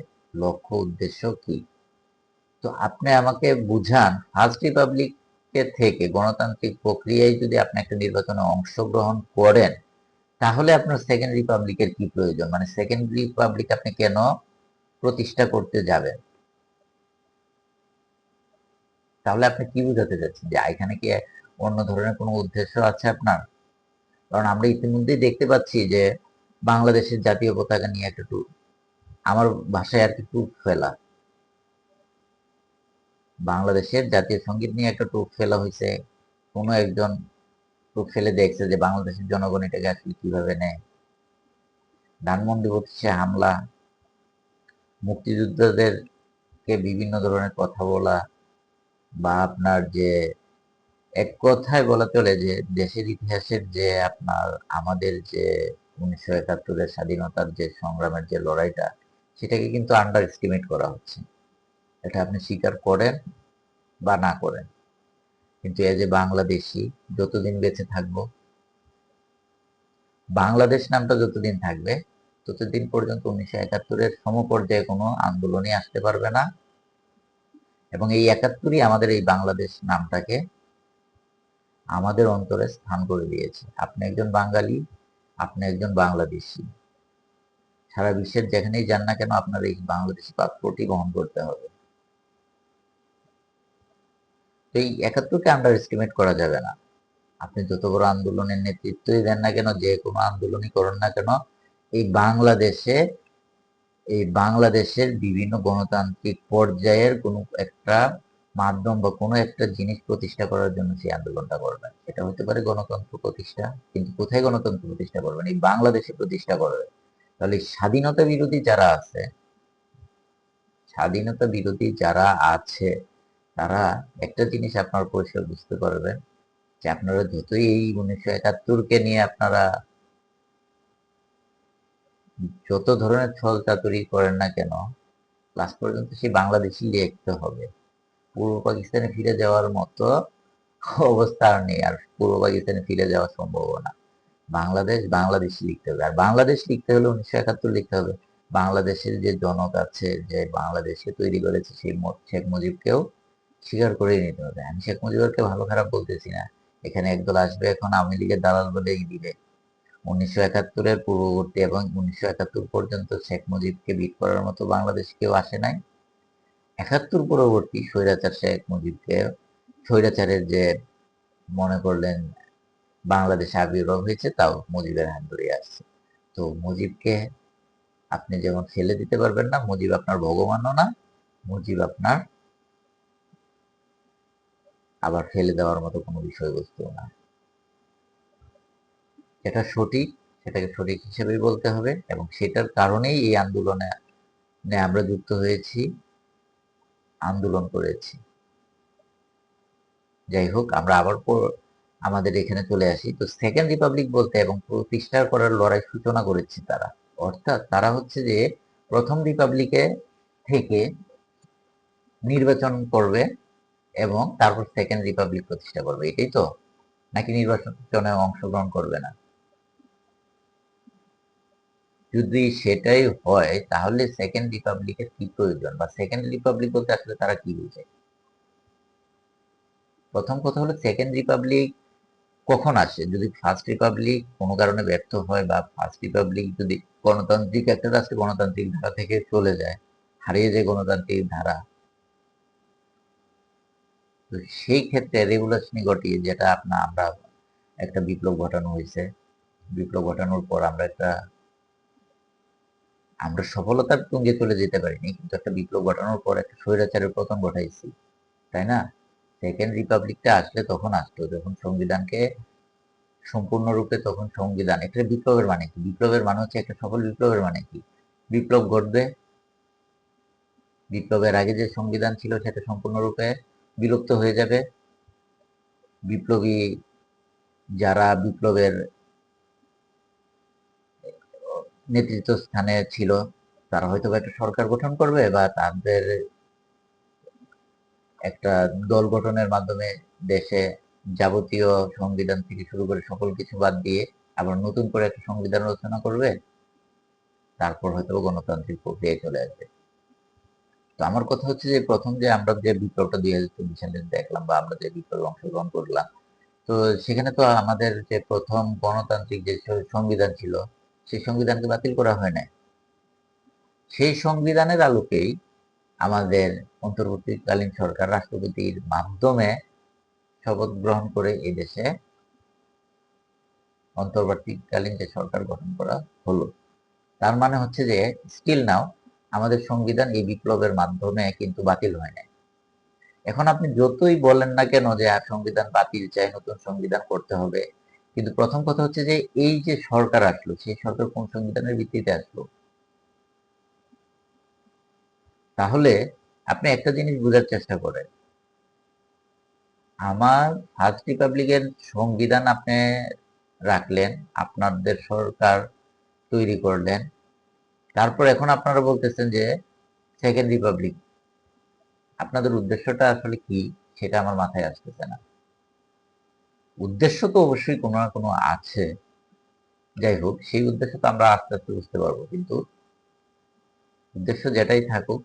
Speaker 1: লক্ষ্য উদ্দেশ্য কি। তো আপনি আমাকে বুঝান, ফার্স্ট রিপাবলিকের থেকে গণতান্ত্রিক প্রক্রিয়ায় যদি আপনি একটা নির্বাচনে অংশগ্রহণ করেন, তাহলে আপনার সেকেন্ড রিপাবলিকের কি প্রয়োজন? মানে সেকেন্ড রিপাবলিক আপনি কেন প্রতিষ্ঠা করতে যাবেন? তাহলে আপনি কি বুঝাতে চাচ্ছেন, যে এখানে কি অন্য ধরনের কোনো উদ্দেশ্য আছে আপনার? কারণ আমরা ইতিমধ্যেই দেখতে পাচ্ছি যে বাংলাদেশের জাতীয় পতাকা নিয়ে একটা টুক, আমার ভাষায় আর কি, টুক ফেলা, বাংলাদেশের জাতীয় সঙ্গীত নিয়ে একটা টুক ফেলা হয়েছে। কোনো একজন টুক ফেলে দেখছে যে বাংলাদেশের জনগণ এটাকে আসলে কিভাবে নেয়। ধানমন্ডি 25-এ হামলা, মুক্তিযোদ্ধাদেরকে বিভিন্ন ধরনের কথা বলা, বা আপনার যে এক কথায় বলা চলে যে দেশের ইতিহাসের যে আপনার আমাদের যে 1971-এর স্বাধীনতার যে সংগ্রামের যে লড়াইটা, সেটাকে কিন্তু আন্ডার এস্টিমেট করা হচ্ছে। এটা আপনি স্বীকার করেন বা না করেন, কিন্তু এই যে বাংলাদেশি যতদিন বেঁচে থাকবো, বাংলাদেশ নামটা যতদিন থাকবে, ততদিন পর্যন্ত 1971-এর সমপর্যায়ে কোনো আন্দোলনই আসতে পারবে না। এবং এই 71-ই আমাদের এই বাংলাদেশ নামটাকে আমাদের অন্তরে স্থান করে দিয়েছে। আপনি একজন বাঙালি, আপনি একজন বাংলাদেশি, সারা বিশ্বের যেখানেই যান না কেন আপনার এই বাংলাদেশি পাসপোর্টই বহন করতে হবে। তো এই 71-কে আন্ডার এস্টিমেট করা যাবে না। আপনি যত বড় আন্দোলনের নেতৃত্বই দেন না কেন, যে কোনো আন্দোলনই করেন না কেন, এই বাংলাদেশে, এই বাংলাদেশের বিভিন্ন গণতান্ত্রিক পর্যায়ের কোনো একটা মাধ্যম বা কোনো একটা জিনিস প্রতিষ্ঠা করার জন্য সেই আন্দোলনটা করবেন। এটা হতে পারে গণতন্ত্র প্রতিষ্ঠা, কিন্তু কোথায় গণতন্ত্র প্রতিষ্ঠা করবেন? এই বাংলাদেশে প্রতিষ্ঠা করবেন। তাহলে স্বাধীনতা বিরোধী যারা আছে, স্বাধীনতা বিরোধী যারা আছে, তারা একটা জিনিস আপনার পরিষ্কার বুঝতে পারবেন, যে আপনারা যতই এই 1971-কে নিয়ে আপনারা যত ধরনের ছল চাতুরি করেন না কেন, লাস্ট পর্যন্ত সেই বাংলাদেশি লিখতে হবে। পূর্ব পাকিস্তানে ফিরে যাওয়ার মতো অবস্থা আর নেই, আর পূর্ব পাকিস্তানে ফিরে যাওয়া সম্ভব না। বাংলাদেশ, বাংলাদেশি লিখতে হবে। আর বাংলাদেশ লিখতে হলে 1971 লিখতে হবে। বাংলাদেশের যে জনক আছে, যে বাংলাদেশকে তৈরি করেছে, সেই শেখ মুজিবকেও স্বীকার করে নিতে হবে। আমি শেখ মুজিবকে ভালো খারাপ বলতেছি না। এখানে একদল আসবে এখন আওয়ামী লীগের দালাল বলেই দিবে। 1971-এর পূর্ববর্তী এবং 1971 পর্যন্ত শেখ মুজিবকে বিট করার মতো বাংলাদেশ কেউ আসে নাই। 71 পরবর্তী স্বৈরাচার শেখ মুজিবকে, স্বৈরাচারের যে মনে করলেন বাংলাদেশে আবির্ভাব হয়েছে, তাও মুজিবের হাত ধরে আসছে। তো মুজিবকে আপনি যেমন ফেলে দিতে পারবেন না, মুজিব আপনার ভগবানও না, মুজিব আপনার আবার ফেলে দেওয়ার মতো কোনো বিষয়বস্তু না। যেটা সঠিক, সেটাকে সঠিক হিসেবেই বলতে হবে, এবং সেটার কারণেই এই আন্দোলনে আমরা যুক্ত হয়েছি, আন্দোলন করেছি। যাই হোক, আমরা আবার আমাদের এখানে চলে আসি। তো সেকেন্ড রিপাবলিক বলতে এবং প্রতিষ্ঠা করার লড়াই সূচনা করেছে তারা, অর্থাৎ তারা হচ্ছে যে প্রথম রিপাবলিকে থেকে নির্বাচন করবে এবং তারপর সেকেন্ড রিপাবলিক প্রতিষ্ঠা করবে, এটাই তো? নাকি নির্বাচনে অংশগ্রহণ করবে না? যদি সেটাই হয়, তাহলে সেকেন্ড রিপাবলিকের কি প্রয়োজন, বা সেকেন্ড রিপাবলিক বলতে আসলে তারা কি বুঝে? প্রথম কথা হলো, সেকেন্ড রিপাবলিক কখন আসে? যদি ফার্স্ট রিপাবলিক কোনো কারণে ব্যর্থ হয়, বা ফার্স্ট রিপাবলিক যদি গণতান্ত্রিক একটা রাষ্ট্রে গণতান্ত্রিক ধারা থেকে চলে যায়, হারিয়ে যায় গণতান্ত্রিক ধারা, তো সেই ক্ষেত্রে রেগুলেশন ঘটিয়ে, যেটা আমরা একটা বিপ্লব ঘটানো হয়েছে, বিপ্লব ঘটানোর পর আমরা সফলতার তুঙ্গে চলে যেতে পারিনি, কিন্তু একটা বিপ্লব ঘটানোর পর একটা স্বৈরাচারের পতন ঘটাইছি, তাই না? সেকেন্ড রিপাবলিকটা আসলে তখন আসতো যখন সংবিধানকে সম্পূর্ণরূপে, তখন সংবিধান, একটা বিপ্লবের মানে কি? বিপ্লবের মানে হচ্ছে, একটা সফল বিপ্লবের মানে কি? বিপ্লব ঘটবে, বিপ্লবের আগে যে সংবিধান ছিল সেটা সম্পূর্ণরূপে বিলুপ্ত হয়ে যাবে, বিপ্লবী যারা বিপ্লবের নেতৃত্ব স্থানে ছিল, তারা হয়তো একটা সরকার গঠন করবে, বা তাদের একটা দল গঠনের মাধ্যমে দেশে যাবতীয় সংবিধান থেকে শুরু করে সকল কিছু বাদ দিয়ে আবার নতুন করে একটা সংবিধান রচনা করবে, তারপর হয়তো গণতান্ত্রিক প্রক্রিয়ায় চলে আসবে। তো আমার কথা হচ্ছে যে প্রথম যে আমরা যে বিপ্লবটা 2024 সালে দেখলাম বা আমরা যে বিপ্লবে অংশগ্রহণ করলাম, তো সেখানে তো আমাদের যে প্রথম গণতান্ত্রিক যে সংবিধান ছিল, সেই সংবিধানকে বাতিল করা হয় নাই। সেই সংবিধানের আলোকেই আমাদের অন্তর্বর্তীকালীন সরকার রাষ্ট্রপতির মাধ্যমে শপথ গ্রহণ করে এই দেশে অন্তর্বর্তীকালীন যে সরকার গঠন করা হলো। তার মানে হচ্ছে যে স্টিল নাও আমাদের সংবিধান এই বিপ্লবের মাধ্যমে কিন্তু বাতিল হয় নাই। এখন আপনি যতই বলেন না কেন যে আর সংবিধান বাতিল চাই, নতুন সংবিধান করতে হবে, কিন্তু প্রথম কথা হচ্ছে যে এই যে সরকার আসলো, সেই সরকার কোন সংবিধানের ভিত্তিতে আসলো? তাহলে আপনি একটা জিনিস বোঝার চেষ্টা করেন, আমার ফার্স্ট রিপাবলিকের সংবিধান আপনি রাখলেন, আপনাদের সরকার তৈরি করলেন, তারপর এখন আপনারা বলতেছেন যে সেকেন্ড রিপাবলিক। আপনাদের উদ্দেশ্যটা আসলে কি সেটা আমার মাথায় আসতেছে না। উদ্দেশ্য তো অবশ্যই কোনো না কোনো আছে, যাই হোক সেই উদ্দেশ্য তো আমরা আস্তে আস্তে বুঝতে পারবো, কিন্তু উদ্দেশ্য যেটাই থাকুক,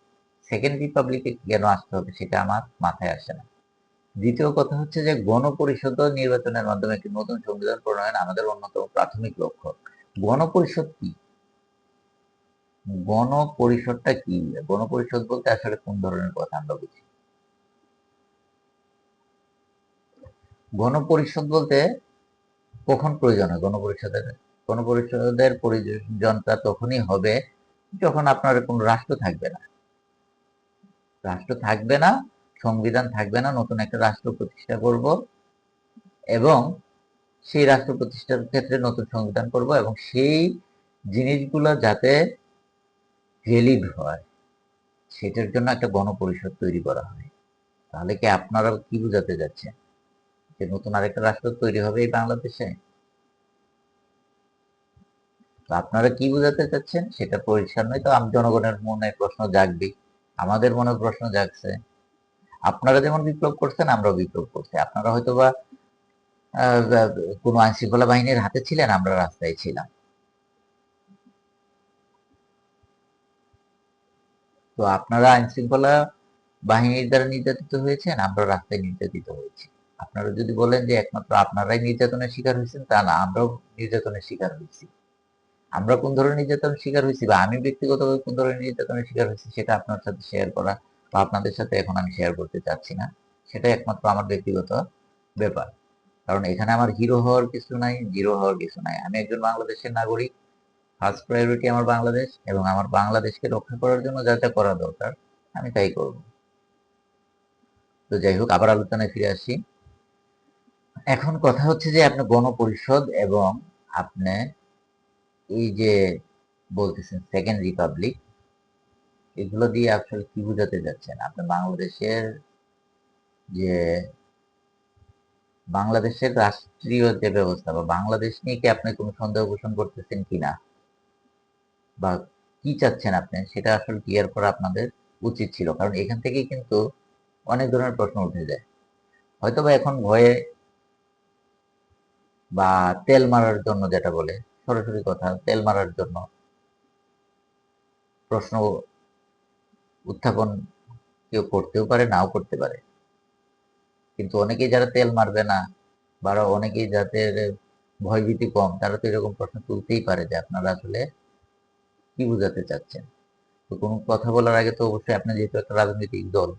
Speaker 1: সেকেন্ড রিপাবলিকে কেন আসতে হবে সেটা আমার মাথায় আসে না। দ্বিতীয় কথা হচ্ছে যে গণপরিষদ নির্বাচনের মাধ্যমে একটি নতুন সংবিধান প্রণয়ন আমাদের অন্যতম প্রাথমিক লক্ষ্য। গণপরিষদ কি? গণপরিষদটা কি? গণপরিষদ বলতে আসলে কোন ধরনের কথা আমরা বুঝি? গণপরিষদ বলতে কখন প্রয়োজন হয় গণপরিষদের? গণপরিষদের প্রয়োজনটা তখনই হবে যখন আপনার কোনো রাষ্ট্র থাকবে না। রাষ্ট্র থাকবে না, সংবিধান থাকবে না, নতুন একটা রাষ্ট্র প্রতিষ্ঠা করব এবং সেই রাষ্ট্র প্রতিষ্ঠার ক্ষেত্রে নতুন সংবিধান করব এবং সেই জিনিসগুলো যাতে ভ্যালিড হয় সেটার জন্য একটা গণপরিষদ তৈরি করা হয়। তাহলে কি আপনারা কি বোঝাতে যাচ্ছেন যে নতুন আরেকটা রাষ্ট্র তৈরি হবে এই বাংলাদেশে? তো আপনারা কি বোঝাতে চাচ্ছেন সেটা পরিষ্কার নয়। তো জনগণের মনে প্রশ্ন জাগবে, আমাদের মনে প্রশ্ন জাগছে। আপনারা যেমন বিপ্লব করছেন আমরাও বিপ্লব করছি। আপনারা হয়তো বা কোনো আইন শৃঙ্খলা বাহিনীর হাতে ছিলেন, আমরা রাস্তায় ছিলাম। তো আপনারা আইন শৃঙ্খলা বাহিনীর দ্বারা নির্যাতিত হয়েছেন, আমরা রাস্তায় নির্যাতিত হয়েছি। আপনারা যদি বলেন যে একমাত্র আপনারাই নির্যাতনের শিকার হয়েছেন, তা না, আমরাও নির্যাতনের শিকার হয়েছি। আমরা কোন ধরনের নির্যাতনের শিকার হয়েছি বা আমি ব্যক্তিগতভাবে কোন ধরনের নির্যাতনের শিকার হয়েছি সেটা আপনার সাথে শেয়ার করা বা আপনাদের সাথে এখন আমি শেয়ার করতে চাচ্ছি না। সেটা একমাত্র আমার ব্যক্তিগত ব্যাপার। কারণ এখানে আমার হিরো হওয়ার কিছু নাই, জিরো হওয়ার কিছু নাই। আমি একজন বাংলাদেশের নাগরিক, ফার্স্ট প্রায়োরিটি আমার বাংলাদেশ এবং আমার বাংলাদেশকে রক্ষা করার জন্য যা যা করা দরকার আমি তাই করব। তো যাই হোক, আবার আলোচনায় ফিরে আসি। এখন কথা হচ্ছে যে আপনি গণপরিষদ এবং আপনি এই যে বলতেছেন সেকেন্ড রিপাবলিক, এগুলো দিয়ে আসলে কি বোঝাতে যাচ্ছেন? আপনি যে বাংলাদেশের রাষ্ট্রীয় যে ব্যবস্থা বা বাংলাদেশ নিয়ে কি আপনি কোনো সন্দেহ পোষণ করতেছেন কিনা বা কি চাচ্ছেন আপনি সেটা আসলে ক্লিয়ার করা আপনাদের উচিত ছিল। কারণ এখান থেকেই কিন্তু অনেক ধরনের প্রশ্ন উঠে যায়। হয়তো বা এখন ভয়ে বা তেল মারার জন্য, যেটা বলে সরাসরি কথা, তেল মারার জন্য প্রশ্ন উত্থাপন কেউ করতেও পারে, নাও করতে পারে। কিন্তু অনেকেই যারা তেল মারবে না বা অনেকেই যাদের ভয়ভীতি কম, তারা তো এরকম প্রশ্ন তুলতেই পারে যে আপনারা আসলে কি বোঝাতে চাচ্ছেন। তো কোনো কথা বলার আগে তো অবশ্যই আপনি যেহেতু একটা রাজনৈতিক দল,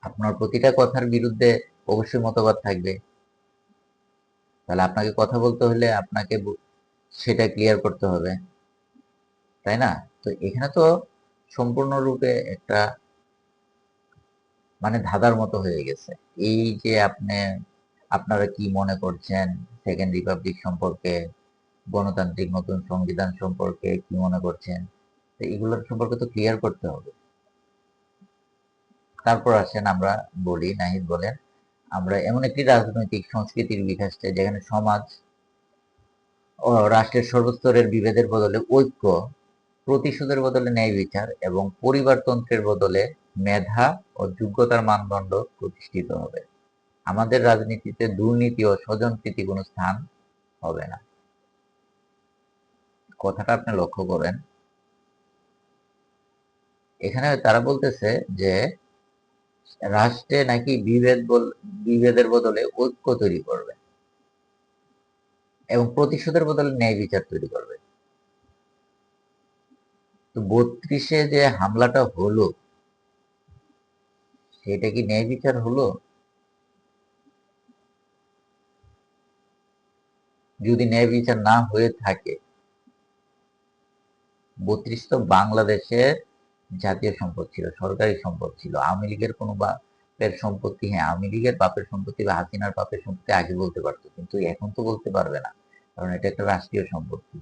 Speaker 1: আপনার প্রতিটা কথার বিরুদ্ধে অবশ্যই মতবাদ থাকবে। তাহলে আপনাকে কথা বলতে হলে আপনাকে সেটা ক্লিয়ার করতে হবে, তাই না? তো এখানে তো সম্পূর্ণরূপে একটা মানে ধাঁধার মতো হয়ে গেছে। এই যে আপনারা কি মনে করছেন সেকেন্ড রিপাবলিক সম্পর্কে, গণতান্ত্রিক নতুন সংবিধান সম্পর্কে কি মনে করছেন, তো এগুলোর সম্পর্কে তো ক্লিয়ার করতে হবে। তারপর আসেন আমরা বলি, নাহিদ বলেন, আমরা এমন একটি রাজনৈতিক সংস্কৃতির বিকাশ চাই যেখানে সমাজ ও রাষ্ট্রের সর্বস্তরের বিভেদের বদলে ঐক্য, প্রতিশোধের বদলে ন্যায় বিচার এবং পরিবারতন্ত্রের বদলে মেধা ও যোগ্যতার মানদণ্ড প্রতিষ্ঠিত হবে। আমাদের রাজনীতিতে দুর্নীতি ও স্বজনপ্রীতি কোনো স্থান হবে না। কথাটা আপনি লক্ষ্য করেন। এখানে তারা বলতেছে যে রাষ্ট্রে নাকি বিভেদের বদলে ঐক্য তৈরি করবে এবং প্রতিশোধের বদলে ন্যায় বিচার তৈরি করবে। তো ৩২-এ যে হামলাটা হলো সেটা কি ন্যায় বিচার হলো? যদি ন্যায় বিচার না হয়ে থাকে, ৩২ তো বাংলাদেশের জাতীয় সম্পদ ছিল, সরকারি সম্পদ ছিল। আওয়ামী লীগের কোনো বাপের সম্পত্তি, হ্যাঁ আওয়ামী লীগের বাপের সম্পত্তি বা হাসিনার বাপের সম্পত্তি আগে বলতে পারতো, কিন্তু এখন তো বলতে পারবে না, কারণ এটা একটা রাষ্ট্রীয় সম্পত্তি।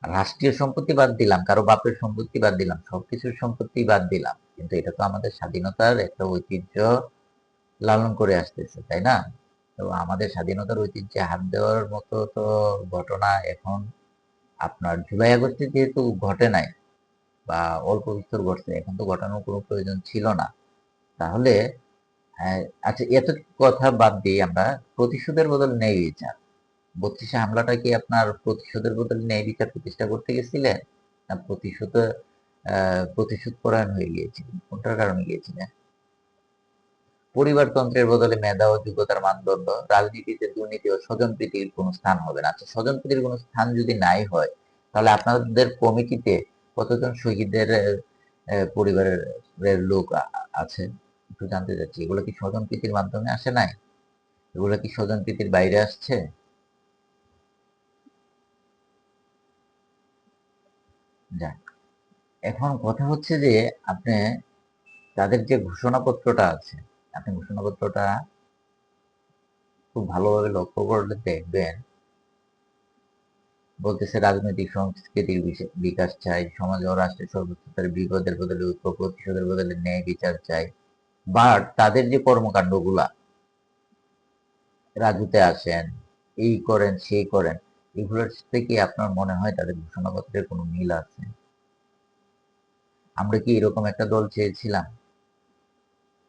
Speaker 1: রাষ্ট্রীয় সম্পত্তি বাদ দিলাম, কারো বাপের সম্পত্তি বাদ দিলাম, সবকিছুর সম্পত্তি বাদ দিলাম, কিন্তু এটা তো আমাদের স্বাধীনতার একটা ঐতিহ্য লালন করে আসতেছে, তাই না? তো আমাদের স্বাধীনতার ঐতিহ্যে হাত দেওয়ার মতো তো ঘটনা এখন আপনার জুলাই আগস্টে যেহেতু ঘটে নাই বা অল্প বিস্তর ঘটছে, এখন তো ঘটানোর কোনো প্রয়োজন ছিল না। তাহলে আচ্ছা, এত কথা বাদ দিয়ে আমরা প্রতিশোধের বদলে ন্যায় বিচার, ৩২-এ হামলাটা কি আপনার প্রতিশোধের বদলে ন্যায় বিচার প্রতিষ্ঠা করতে গেছিলেন, না প্রতিশোধ পরায়ণ হয়ে গিয়েছিলেন? কোনটার কারণে গিয়েছিলেন? পরিবারতন্ত্রের বদলে মেধা ও যোগ্যতার মানদণ্ড, রাজনীতিতে দুর্নীতি ও স্বজনপ্রীতির কোনো স্থান হবে না। আচ্ছা, স্বজনপ্রীতির কোনো স্থান যদি নাই হয়, তাহলে আপনাদের কমিটিতে কতজন শহীদের পরিবারের লোক আছে? একটু জানতে চাচ্ছি, এগুলো কি স্বজনপ্রীতির মাধ্যমে আসে নাই? এগুলো কি স্বজনপ্রীতির বাইরে আসছে? যাক, এখন কথা হচ্ছে যে আপনি তাদের যে ঘোষণাপত্রটা আছে, আপনি ঘোষণাপত্রটা খুব ভালোভাবে লক্ষ্য করলে দেখবেন, বলতেছে রাজনৈতিক সংস্কৃতির বিকাশ চাই, সমাজ ও রাষ্ট্রের সর্বোচ্চ স্তরে বিপদের বদলে ঐক্য, প্রতিশোধের বদলে ন্যায় বিচার চাই। বাট তাদের যে কর্মকাণ্ডগুলা, রাজুতে আসেন, এই করেন সেই করেন, এগুলোর সাথে কি আপনার মনে হয় তাদের ঘোষণাপত্রের কোনো মিল আছে? আমরা কি এরকম একটা দল চেয়েছিলাম?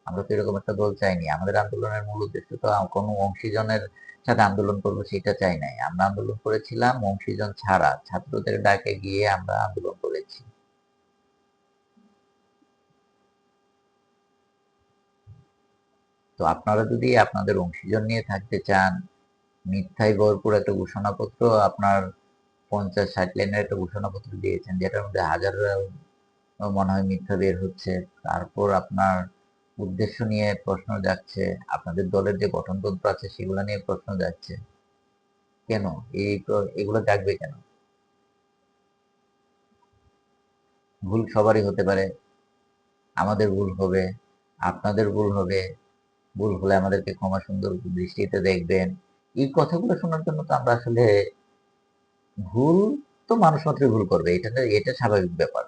Speaker 1: আমরা তো এরকম একটা দল চাইনি। আমাদের আন্দোলনের মূল উদ্দেশ্য তো কোনো অংশীজনের সাথে আন্দোলন করবো সেটা চাই নাই। আমরা আন্দোলন করেছিলাম অংশীজন ছাড়া, ছাত্রদের ডাকে গিয়ে আমরা আন্দোলন করেছি। তো আপনারা যদি আপনাদের অংশীজন নিয়ে থাকতে চান, মিথ্যায় ভরপুর একটা ঘোষণাপত্র, আপনার 50-60 লাইনের একটা ঘোষণাপত্র দিয়েছেন, যেটার মধ্যে হাজার মনে হয় মিথ্যা বের হচ্ছে। তারপর আপনার উদ্দেশ্য নিয়ে প্রশ্ন যাচ্ছে, আপনাদের দলের যে গঠনতন্ত্র আছে সেগুলো নিয়ে প্রশ্ন যাচ্ছে, কেন? এগুলো জাগবে কেন? ভুল সবারই হতে পারে, আমাদের ভুল হবে, আপনাদের ভুল হবে, ভুল হলে আমাদেরকে ক্ষমা সুন্দর দৃষ্টিতে দেখবেন। এই কথাগুলো শোনার জন্য তো আমরা আসলে, ভুল তো মানুষ মাত্রই ভুল করবে, এটা স্বাভাবিক ব্যাপার।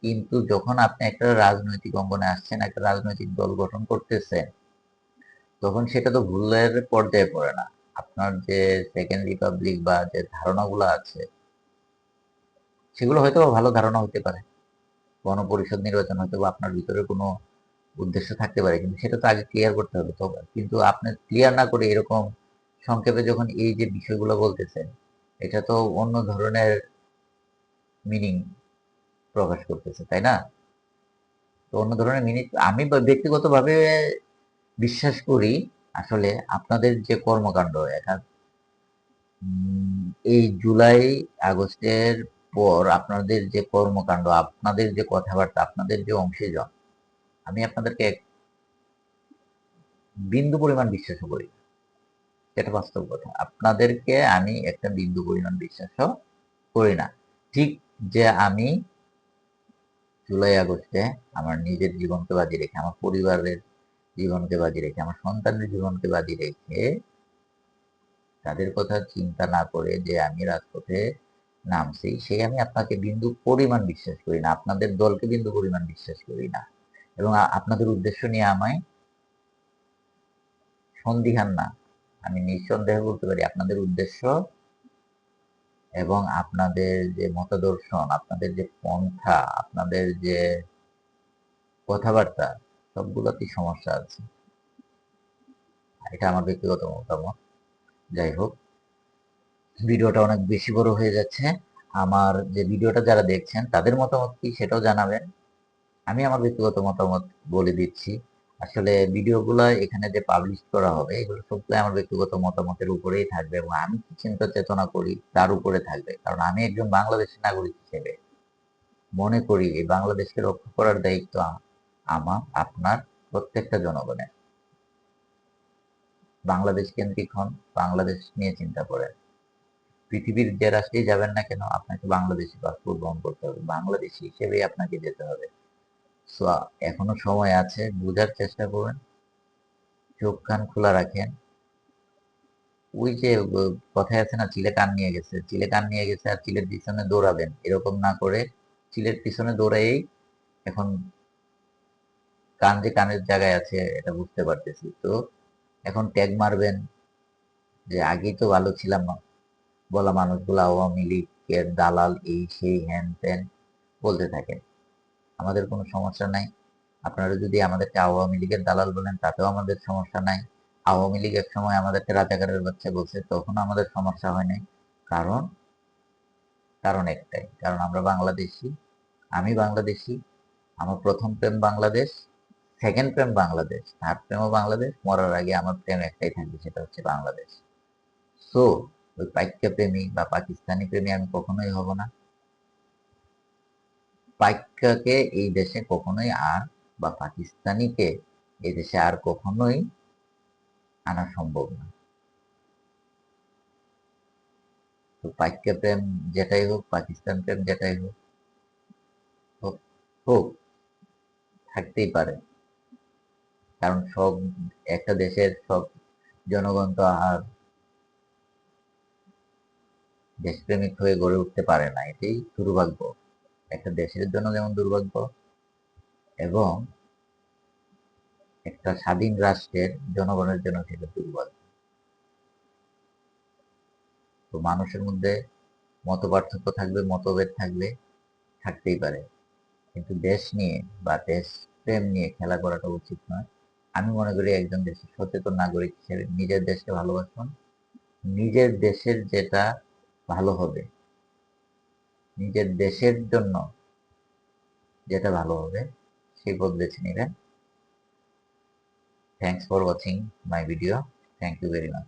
Speaker 1: কিন্তু যখন আপনি একটা রাজনৈতিক অঙ্গনে আসছেন, একটা রাজনৈতিক দল গঠন করতেছেন, তখন সেটা তো ভুলের পর্যায়ে পড়ে না। আপনার যে সেকেন্ড রিপাবলিক বা যে ধারণাগুলো আছে, সেগুলো হয়তো ভালো ধারণা হতে পারে, গণপরিষদ নির্বাচন হয়তো বা আপনার ভিতরে কোনো উদ্দেশ্য থাকতে পারে, কিন্তু সেটা তো আগে ক্লিয়ার করতে হবে। তো কিন্তু আপনি ক্লিয়ার না করে এরকম সংক্ষেপে যখন এই যে বিষয়গুলো বলতেছেন, এটা তো অন্য ধরনের মিনিং প্রকাশ করতেছে, তাই না? তো অন্য ধরনের মিনিং আমি ব্যক্তিগতভাবে বিশ্বাস করি, আসলে আপনাদের যে কর্মকাণ্ড এই জুলাই আগস্টের পর আপনাদের যে কর্মকাণ্ড, আপনাদের যে কথাবার্তা, আপনাদের যে অংশীজন, আমি আপনাদেরকে এক বিন্দু পরিমাণ বিশ্বাস করি। এটা বাস্তব কথা, আপনাদেরকে আমি একটা বিন্দু পরিমাণ বিশ্বাসও করি না। ঠিক যে আমি জুলাই আগস্টে আমার নিজের জীবনকে বাজি রেখে, আমার পরিবারের জীবনকে বাজি রেখে, আমার সন্তানের জীবনকে বাজি রেখে, তাদের কথা চিন্তা না করে যে আমি রাজপথে নামছি, সেই আমি আপনাকে বিন্দু পরিমাণ বিশ্বাস করি না, আপনাদের দলকে বিন্দু পরিমাণ বিশ্বাস করি না, এবং আপনাদের উদ্দেশ্য নিয়ে আমায় সন্দিহান না, আমি নিঃসন্দেহে বলতে পারি আপনাদের উদ্দেশ্য এবং আপনাদের যে মতাদর্শন, আপনাদের যে পন্থা, আপনাদের যে কথাবার্তা, সবগুলোতেই সমস্যা আছে। এটা আমার ব্যক্তিগত মতামত। যাই হোক, ভিডিওটা অনেক বেশি বড় হয়ে যাচ্ছে। আমার যে ভিডিওটা যারা দেখছেন তাদের মতামত কি সেটাও জানাবেন। আমি আমার ব্যক্তিগত মতামত বলে দিচ্ছি। আসলে ভিডিওগুলো এখানে যে পাবলিশ করা হবে এগুলো সবগুলো আমার ব্যক্তিগত মতামতের উপরেই থাকবে এবং আমি কি চিন্তা চেতনা করি তার উপরে থাকবে। কারণ আমি একজন বাংলাদেশী নাগরিক হিসেবে মনে করি এই বাংলাদেশকে রক্ষা করার দায়িত্ব আমার, আপনার, প্রত্যেকটা জনগণের। বাংলাদেশ কেন্দ্রিক হন, বাংলাদেশ নিয়ে চিন্তা করেন। পৃথিবীর যে রাষ্ট্রেই যাবেন না কেন আপনাকে বাংলাদেশি পাসপোর্ট গ্রহণ করতে হবে, বাংলাদেশি হিসেবেই আপনাকে যেতে হবে। সো এখনো সময় আছে, বোঝার চেষ্টা করুন, চোখ কান খোলা রাখেন। ওই যে কথায় আছে না, চিলে কান নিয়ে গেছে, চিলে কান নিয়ে গেছে আর চিলের পিছনে দৌড়াবেন, এরকম না করে চিলের পিছনে দৌড়াই এখন কান যে কানের জায়গায় আছে এটা বুঝতে পারতেছি। তো এখন ট্যাগ মারবেন যে আগেই তো ভালো ছিলাম না বলা মানুষগুলো আওয়ামী লীগের দালাল, এই সেই হ্যান ত্যান বলতে থাকেন। আমাদের কোনো সমস্যা নাই। আপনারা যদি আমাদেরকে আওয়ামী লীগের দালাল বলেন তাতেও আমাদের সমস্যা নাই। আওয়ামী লীগ এক সময় আমাদেরকে রাজাকারের বাচ্চা বলছে, তখন আমাদের সমস্যা হয় নাই। কারণ কারণ একটাই, কারণ আমরা বাংলাদেশি, আমি বাংলাদেশি, আমার প্রথম প্রেম বাংলাদেশ, সেকেন্ড প্রেম বাংলাদেশ, থার্ড প্রেমও বাংলাদেশ, মরার আগে আমার প্রেম একটাই থাকবে, সেটা হচ্ছে বাংলাদেশ। সো ওই পাইক্য প্রেমী বা পাকিস্তানি প্রেমী আমি কখনোই হব না। পাইক্যকে এই দেশে কখনোই আর, বা পাকিস্তানিকে এই দেশে আর কখনোই আনা সম্ভব না। তো পাইক্য প্রেম যেটাই হোক, পাকিস্তান প্রেম যেটাই হোক, হোক হোক, থাকতেই পারে। কারণ সব, একটা দেশের সব জনগণ তো আর দেশপ্রেমিক হয়ে গড়ে উঠতে পারে না, এটাই দুর্ভাগ্য। একটা দেশের জন্য যেমন দুর্ভাগ্য, এবং একটা স্বাধীন রাষ্ট্রের জনগণের জন্য সেটা দুর্ভাগ্য। তো মানুষের মধ্যে মত পার্থক্য থাকবে, মতভেদ থাকবে, থাকতেই পারে, কিন্তু দেশ নিয়ে বা দেশ প্রেম নিয়ে খেলা করাটা উচিত নয়। আমি মনে করি একজন দেশের সচেতন নাগরিক হিসেবে নিজের দেশকে ভালোবাসুন, নিজের দেশের যেটা ভালো হবে, নিজের দেশের জন্য যেটা ভালো হবে সেই পথ বেছে নেবেন। Thanks for watching my video. Thank you very much.